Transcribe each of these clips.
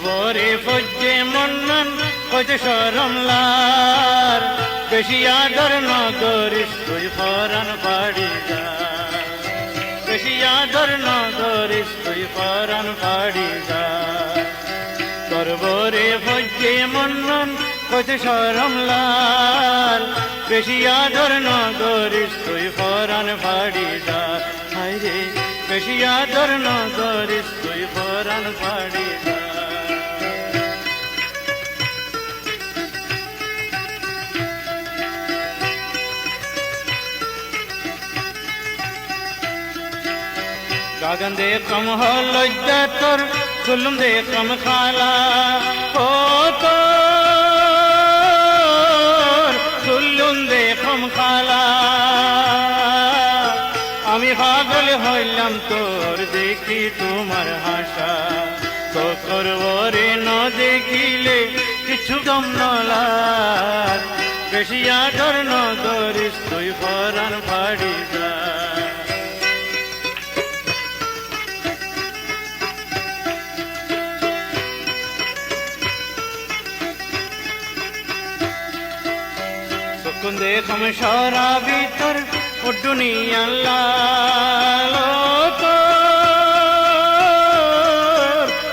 করবরে ফজ্জে মন্নন কত শরমলার বেশি আদর নগরিস তুই ফরান পাড়ি যা বেশি আদর নগরিস তুই ফরান পাড়ি যা করবরে ফজ্জে মন্নন কত শরমলার বেশি আদর নগরিস তুই ফরান পাড়ি যা হায়রে বেশি আদর নগরিস তুই ফরান পাড়ি যা গাগন দে কম লজ্জা তোর কুলুম দে কম খালা ও তোর কুলুম দে কম খালা আমি পাগল হইলাম তোর দেখি তোমার হাসা তো করবরে ন দেখিলে কিছু দম নলার বেশি আদর ন করিস তুই ফরান ফাড়ি যা কুন্দে কম সারা ভিতর ও দুনিয়া লাল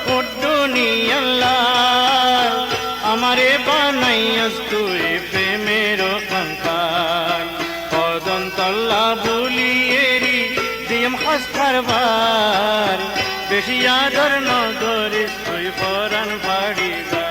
ও দুনিয়া লাল আমারে বানাইয়াস তুই প্রেমের কঙ্কাল কদম তল্লা বুলিয়েরি দিম হাস কারবার বেশি আদর ন করিস তুই ফরান ফাড়ি যা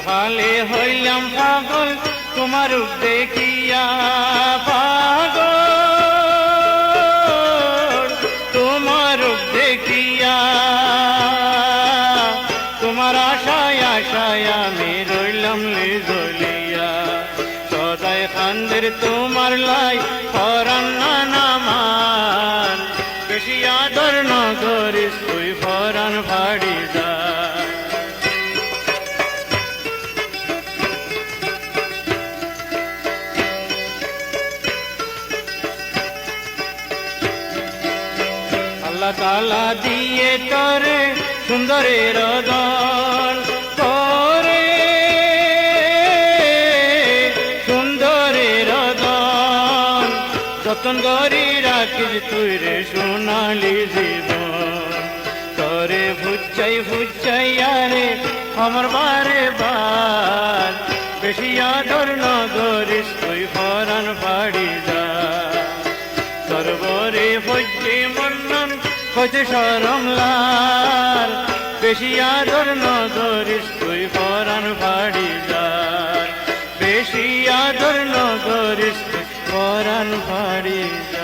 হালে হইলাম পাগল তোমার দেখিয়া পাগল তোমার দেখিয়া তোমার আশায় আশায় আমি রইলাম লিজলিয়া সদাই খান্দের তোমার লাই ফরান নামান বেশি আদর ন করিস তুই ফরান ফাড়ি যা আল্লাহ তাআলা দিয়ে তোরে সুন্দরের দল তোরে সুন্দরের দল যতন করি রাখিস তুই রে সোনালি জীবন তোরে ফুচ্চাই আরে আমার বারে বার বেশি আদর ন করিস তুই ফরান ফাড়ি যা সরবরে ফজ্জে মন্নন কত শরমলার বেশি আদর ন করিস তুই ফরান ফাড়ি যা বেশি আদর ন করিস তুই ফরান ফাড়ি যা